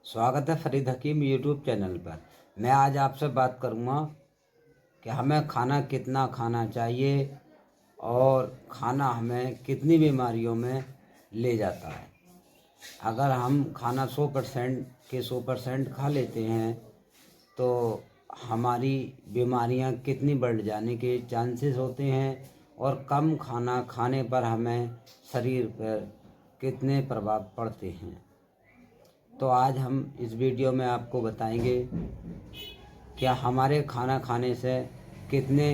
स्वागत है फरीद हकीम YouTube channel पर। मैं आज आपसे बात करूँगा कि हमें खाना कितना खाना चाहिए और खाना हमें कितनी बीमारियों में ले जाता है। अगर हम खाना 100% खा लेते हैं तो हमारी बीमारियां कितनी बढ़ जाने के चांसेस होते हैं और कम खाना खाने पर हमें शरीर पर कितने प्रभाव पड़ते हैं। तो आज हम इस वीडियो में आपको बताएंगे कि हमारे खाना खाने से कितने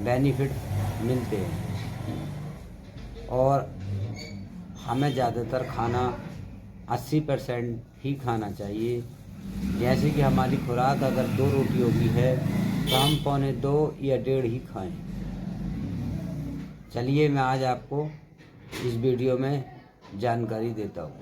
बेनिफिट मिलते हैं और हमें ज़्यादातर खाना 80% ही खाना चाहिए। जैसे कि हमारी खुराक अगर 2 रोटियों की है तो हम 1.25 या 1.5 ही खाएं। चलिए मैं आज आपको इस वीडियो में जानकारी देता हूँ।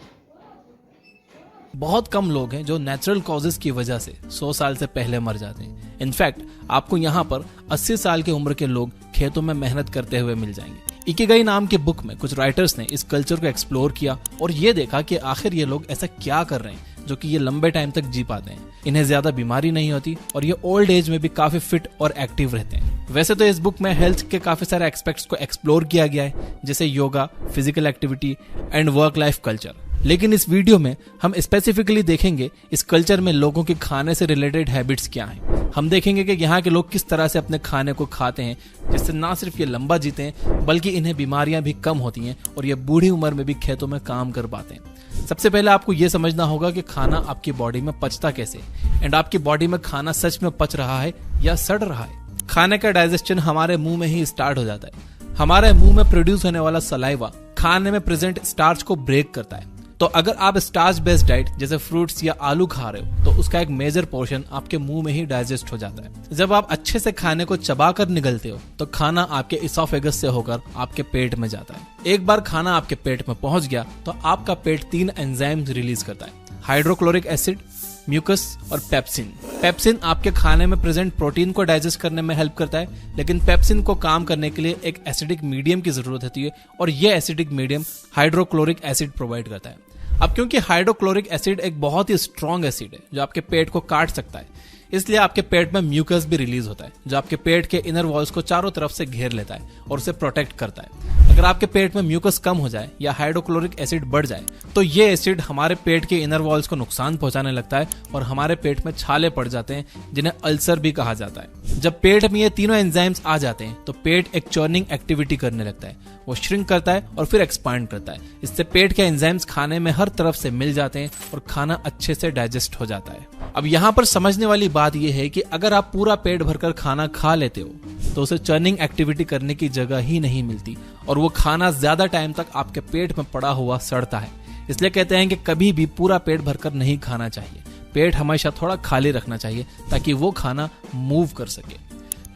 बहुत कम लोग हैं जो नेचुरल कॉजेज की वजह से 100 साल से पहले मर जाते हैं। इनफैक्ट आपको यहाँ पर 80 साल की उम्र के लोग खेतों में मेहनत करते हुए मिल जाएंगे। इकिगाई नाम के बुक में कुछ राइटर्स ने इस कल्चर को एक्सप्लोर किया और ये देखा कि आखिर ये लोग ऐसा क्या कर रहे हैं जो कि ये लंबे टाइम तक जी पाते हैं। इन्हें ज्यादा बीमारी नहीं होती और ये ओल्ड एज में भी काफी फिट और एक्टिव रहते हैं। वैसे तो इस बुक में हेल्थ के काफी सारे एस्पेक्ट्स को एक्सप्लोर किया गया है, जैसे yoga, physical activity and work life culture. लेकिन इस वीडियो में हम स्पेसिफिकली देखेंगे इस कल्चर में लोगों के खाने से रिलेटेड हैबिट्स क्या हैं। हम देखेंगे कि यहाँ के लोग किस तरह से अपने खाने को खाते हैं जिससे ना सिर्फ ये लंबा जीते हैं बल्कि इन्हें बीमारियां भी कम होती हैं और ये बूढ़ी उम्र में भी खेतों में काम कर पाते हैं। सबसे पहले आपको ये समझना होगा कि खाना आपकी बॉडी में पचता कैसे एंड आपकी बॉडी में खाना सच में पच रहा है या सड़ रहा है। खाने का डाइजेशन हमारे मुंह में ही स्टार्ट हो जाता है। हमारे मुंह में प्रोड्यूस होने वाला सलाइवा खाने में प्रेजेंट स्टार्च को ब्रेक करता है। तो अगर आप स्टार्च बेस्ड डाइट जैसे फ्रूट्स या आलू खा रहे हो तो उसका एक मेजर पोर्शन आपके मुंह में ही डाइजेस्ट हो जाता है। जब आप अच्छे से खाने को चबाकर निगलते हो तो खाना आपके इसोफेगस से होकर आपके पेट में जाता है। एक बार खाना आपके पेट में पहुंच गया तो आपका पेट 3 एंजाइम्स रिलीज करता है, हाइड्रोक्लोरिक एसिड, म्यूकस और पेप्सिन। पेप्सिन आपके खाने में प्रेजेंट प्रोटीन को डाइजेस्ट करने में हेल्प करता है, लेकिन पेप्सिन को काम करने के लिए एक एसिडिक मीडियम की जरूरत होती है और यह acidic medium hydrochloric acid provide करता है। अब क्योंकि हाइड्रोक्लोरिक एसिड एक बहुत ही स्ट्रॉन्ग एसिड है जो आपके पेट को काट सकता है, इसलिए आपके पेट में म्यूकस भी रिलीज होता है जो आपके पेट के इनर वॉल्स को चारों तरफ से घेर लेता है और उसे प्रोटेक्ट करता है। अगर आपके पेट में म्यूकस कम हो जाए या हाइड्रोक्लोरिक एसिड बढ़ जाए तो ये एसिड हमारे पेट के इनर वॉल्स को नुकसान पहुंचाने लगता है और हमारे पेट में छाले पड़ जाते हैं जिन्हें अल्सर भी कहा जाता है। जब पेट में ये तीनों एंजाइम्स आ जाते हैं तो पेट एक चर्निंग एक्टिविटी करने लगता है, वो श्रिंक करता है और फिर एक्सपांड करता है। इससे पेट के एंजाइम्स खाने में हर तरफ से मिल जाते हैं और खाना अच्छे से डाइजेस्ट हो जाता है। अब यहाँ पर समझने वाली बात यह है कि अगर आप पूरा पेट भरकर खाना खा लेते हो तो उसे चर्निंग एक्टिविटी करने की जगह ही नहीं मिलती और वो खाना ज्यादा टाइम तक आपके पेट में पड़ा हुआ सड़ता है। इसलिए कहते हैं कि कभी भी पूरा पेट भरकर नहीं खाना चाहिए। पेट हमेशा थोड़ा खाली रखना चाहिए ताकि वो खाना मूव कर सके।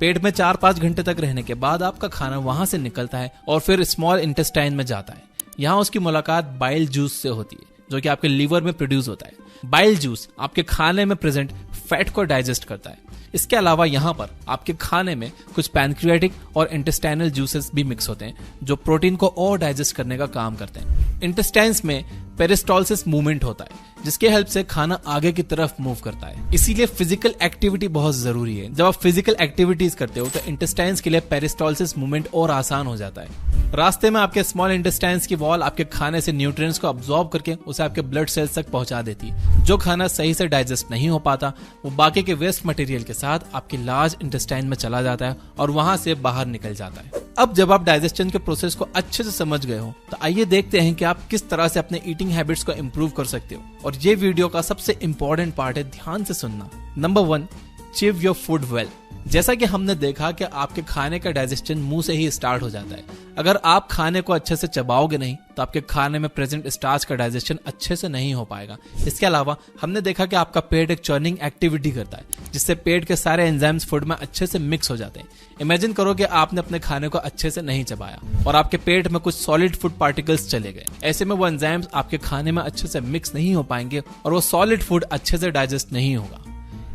पेट में 4-5 घंटे तक रहने के बाद आपका खाना वहां से निकलता है और फिर स्मॉल इंटेस्टाइन में जाता है। यहाँ उसकी मुलाकात बाइल जूस से होती है जो कि आपके लीवर में प्रोड्यूस होता है। बाइल जूस आपके खाने में प्रेजेंट फैट को डाइजेस्ट करता है। इसके अलावा यहाँ पर आपके खाने में कुछ पैनक्रियाटिक और इंटेस्टाइनल जूसेस भी मिक्स होते हैं जो प्रोटीन को और डाइजेस्ट करने का काम करते हैं। इंटेस्टाइन्स में पेरिस्टोलिसिस मूवमेंट होता है जिसके हेल्प से खाना आगे की तरफ मूव करता है। इसीलिए फिजिकल एक्टिविटी बहुत जरूरी है। जब आप फिजिकल एक्टिविटीज करते हो तो इंटेस्टाइन्स के लिए पेरिस्टोलिसिस मूवमेंट और आसान हो जाता है। रास्ते में आपके स्मॉल इंटेस्टाइन्स की वॉल आपके खाने से न्यूट्रिएंट्स को अब्सॉर्ब करके उसे आपके ब्लड सेल्स तक पहुंचा देती है। जो खाना सही से डाइजेस्ट नहीं हो पाता वो बाकी के वेस्ट मटेरियल के साथ आपके लार्ज इंटेस्टाइन में चला जाता है और वहां से बाहर निकल जाता है। अब जब आप डाइजेशन के प्रोसेस को अच्छे से समझ गए हो तो आइए देखते हैं कि आप किस तरह से अपने ईटिंग हैबिट्स को इंप्रूव कर सकते हो। और ये वीडियो का सबसे इंपॉर्टेंट पार्ट है, ध्यान से सुनना। Number 1, chew your food well. जैसा कि हमने देखा कि आपके खाने का डाइजेशन मुंह से ही स्टार्ट हो जाता है। अगर आप खाने को अच्छे से चबाओगे नहीं तो आपके खाने में प्रेजेंट स्टार्च का डाइजेशन अच्छे से नहीं हो पाएगा। इसके अलावा हमने देखा कि आपका पेट एक चर्निंग एक्टिविटी करता है जिससे पेट के सारे एंजाइम्स फूड में अच्छे से मिक्स हो जाते हैं। इमेजिन करो कि आपने अपने खाने को अच्छे से नहीं चबाया और आपके पेट में कुछ सॉलिड फूड पार्टिकल्स चले गए। ऐसे में वो एंजाइम्स आपके खाने में अच्छे से मिक्स नहीं हो पाएंगे और वो सॉलिड फूड अच्छे से डाइजेस्ट नहीं होगा।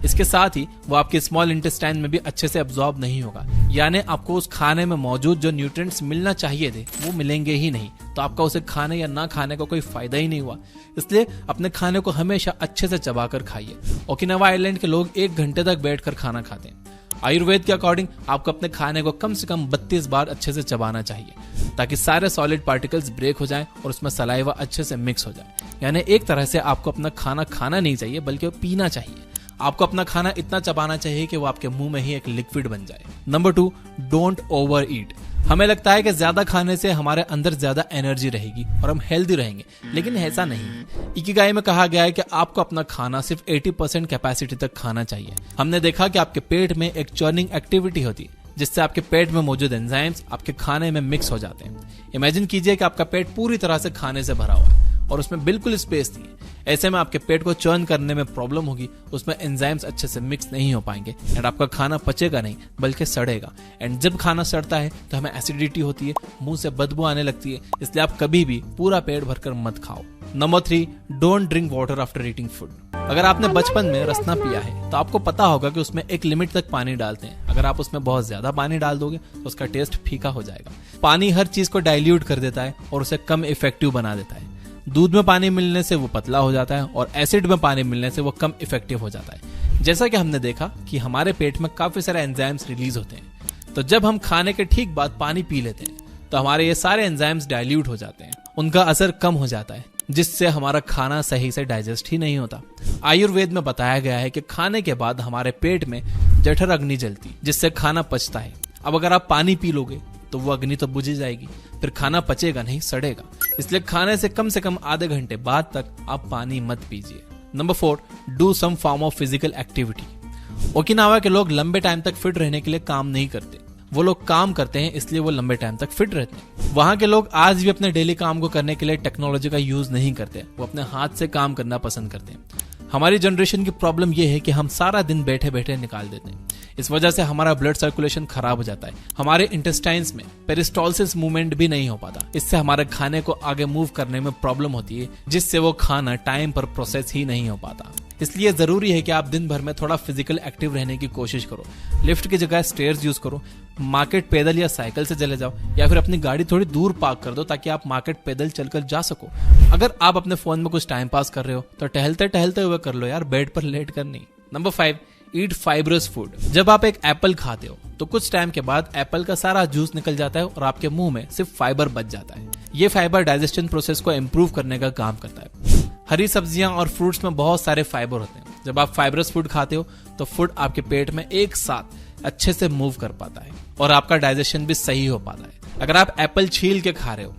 इसके साथ ही वो आपके स्मॉल इंटेस्टाइन में भी अच्छे से अब्सॉर्ब नहीं होगा, यानी आपको उस खाने में मौजूद जो न्यूट्रिएंट्स मिलना चाहिए थे वो मिलेंगे ही नहीं, तो आपका उसे खाने या ना खाने का कोई फायदा ही नहीं हुआ। इसलिए अपने खाने को हमेशा अच्छे से चबाकर खाइए। ओकिनावा आइलैंड के लोग 1 घंटे तक बैठकर खाना खाते हैं। आयुर्वेद के अकॉर्डिंग आपको अपने खाने को कम से कम 32 बार अच्छे से चबाना चाहिए ताकि सारे सॉलिड पार्टिकल्स ब्रेक हो जाएं और उसमें सलाइवा अच्छे से मिक्स हो जाए। यानी एक तरह से आपको अपना खाना खाना नहीं चाहिए बल्कि पीना चाहिए। आपको अपना खाना इतना चबाना चाहिए कि वो आपके मुंह में ही एक लिक्विड बन जाए। नंबर 2, डोंट ओवर ईट। हमें लगता है कि ज्यादा खाने से हमारे अंदर ज्यादा एनर्जी रहेगी और हम हेल्दी रहेंगे, लेकिन ऐसा नहीं। इकिगाई में कहा गया है कि आपको अपना खाना सिर्फ 80% कैपेसिटी तक खाना चाहिए। हमने देखा कि आपके पेट में एक चर्निंग एक्टिविटी होती है जिससे आपके पेट में मौजूद एंजाइम्स आपके खाने में मिक्स हो जाते हैं। इमेजिन कीजिए कि आपका पेट पूरी तरह से खाने से भरा हुआ है और उसमें बिल्कुल स्पेस नहीं है। ऐसे में आपके पेट को चर्न करने में प्रॉब्लम होगी, उसमें एंजाइम्स अच्छे से मिक्स नहीं हो पाएंगे एंड आपका खाना पचेगा नहीं बल्कि सड़ेगा। एंड जब खाना सड़ता है तो हमें एसिडिटी होती है, मुंह से बदबू आने लगती है। इसलिए आप कभी भी पूरा पेट भरकर मत खाओ। Number 3, don't drink water after eating food. अगर आपने बचपन में रसना पिया है तो आपको पता होगा कि उसमें एक लिमिट तक पानी डालते हैं। अगर आप उसमें बहुत ज्यादा पानी डाल दोगे तो उसका टेस्ट फीका हो जाएगा। पानी हर चीज को डाइल्यूट कर देता है और उसे कम इफेक्टिव बना देता है। दूध में पानी मिलने से वो पतला हो जाता है और एसिड में पानी मिलने से वो कम इफेक्टिव हो जाता है। जैसा कि हमने देखा कि हमारे पेट में काफी सारे एंजाइम्स रिलीज होते हैं, तो जब हम खाने के ठीक बाद पानी पी लेते हैं तो हमारे ये सारे एंजाइम्स डाइल्यूट हो जाते हैं, उनका असर कम हो जाता है, जिससे हमारा खाना सही से डाइजेस्ट ही नहीं होता। आयुर्वेद में बताया गया है कि खाने के बाद हमारे पेट में जठर अग्नि जलती, जिससे खाना पचता है। अब अगर आप पानी पी लोगे तो वो अग्नि तो बुझ जाएगी, फिर खाना पचेगा नहीं, सड़ेगा। इसलिए खाने से कम आधे घंटे बाद तक आप पानी मत पीजिए। Number 4, do some form of physical activity. Okinawa के लोग लंबे टाइम तक फिट रहने के लिए काम नहीं करते, वो लोग काम करते हैं इसलिए वो लंबे टाइम तक फिट रहते हैं। वहां के लोग आज भी अपने डेली काम को करने के लिए टेक्नोलॉजी का यूज नहीं करते, वो अपने हाथ से काम करना पसंद करते हैं। हमारी जनरेशन की प्रॉब्लम यह है कि हम सारा दिन बैठे बैठे निकाल देते हैं। इस वजह से हमारा ब्लड सर्कुलेशन खराब हो जाता है, हमारे इंटेस्टाइन्स में पेरिस्टोलिसिस मूवमेंट भी नहीं हो पाता। इससे हमारे खाने को आगे मूव करने में प्रॉब्लम होती है, जिससे वो खाना टाइम पर प्रोसेस ही नहीं हो पाता। इसलिए जरूरी है कि आप दिन भर में थोड़ा फिजिकल एक्टिव रहने की कोशिश करो। लिफ्ट की जगह स्टेयर्स यूज करो, मार्केट पैदल या साइकिल से चले जाओ, या फिर अपनी गाड़ी थोड़ी दूर पार्क कर दो ताकि आप मार्केट पैदल चलकर जा सको। अगर आप अपने फोन में कुछ टाइम पास कर रहे हो तो टहलते टहलते हुए कर लो यार, बेड पर लेट कर नहीं। नंबर 5, ईट फाइब्रस फूड। जब आप एक एप्पल खाते हो तो कुछ टाइम के बाद एप्पल का सारा जूस निकल जाता है और आपके मुंह में सिर्फ फाइबर बच जाता है। ये फाइबर डाइजेशन प्रोसेस को इम्प्रूव करने का काम करता है। हरी सब्जियां और फ्रूट्स में बहुत सारे फाइबर होते हैं। जब आप फाइबरस फूड खाते हो तो फूड आपके पेट में एक साथ अच्छे से मूव कर पाता है और आपका डाइजेशन भी सही हो पाता है। अगर आप एप्पल छील के खा रहे हो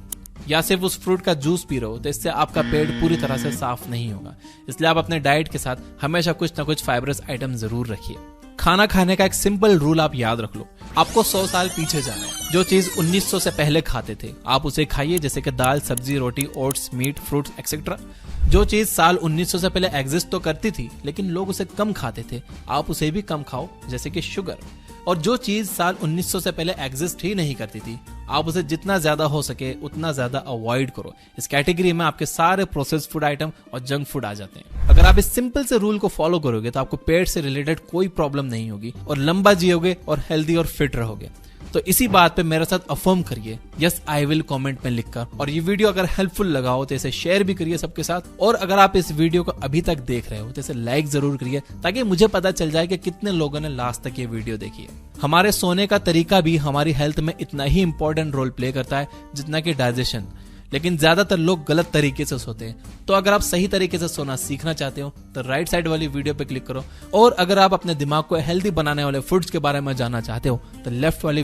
या सिर्फ उस फ्रूट का जूस पी रहे हो तो इससे आपका पेट पूरी तरह से साफ नहीं होगा। इसलिए आप अपने डाइट के साथ हमेशा कुछ ना कुछ फाइबरस आइटम जरूर रखिए। खाना खाने का एक सिंपल रूल आप याद रख लो, आपको 100 साल पीछे जाना है। जो चीज 1900 से पहले खाते थे आप उसे खाइए, जैसे कि दाल, सब्जी, रोटी, ओट्स, मीट, फ्रूट्स एक्सेट्रा। जो चीज साल 1900 से पहले एग्जिस्ट तो करती थी लेकिन लोग उसे कम खाते थे, आप उसे भी कम खाओ, जैसे कि शुगर। और जो चीज साल 1900 से पहले एग्जिस्ट ही नहीं करती थी आप उसे जितना ज्यादा हो सके उतना ज्यादा अवॉइड करो। इस कैटेगरी में आपके सारे प्रोसेस्ड फूड आइटम और जंक फूड आ जाते हैं। अगर आप इस सिंपल से रूल को फॉलो करोगे तो आपको पेट से रिलेटेड कोई प्रॉब्लम नहीं होगी और लंबा जियोगे और हेल्दी और फिट रहोगे। तो इसी बात पे मेरे साथ अफर्म करिए यस आई विल कमेंट में लिखकर। और ये वीडियो अगर हेल्पफुल लगा हो तो इसे शेयर भी करिए सबके साथ। और अगर आप इस वीडियो को अभी तक देख रहे हो तो इसे लाइक जरूर करिए ताकि मुझे पता चल जाए कि कितने लोगों ने लास्ट तक ये वीडियो देखी है। हमारे सोने का तरीका भी हमारी हेल्थ में इतना ही इंपॉर्टेंट रोल प्ले करता है जितना कि डाइजेशन, लेकिन ज्यादातर लोग गलत तरीके से सोते हैं। तो अगर आप सही तरीके से सोना सीखना चाहते हो तो राइट साइड वाली वीडियो पे क्लिक करो। और अगर आप अपने दिमाग को हेल्दी बनाने वाले फूड्स के बारे में जानना चाहते हो तो लेफ्ट वाली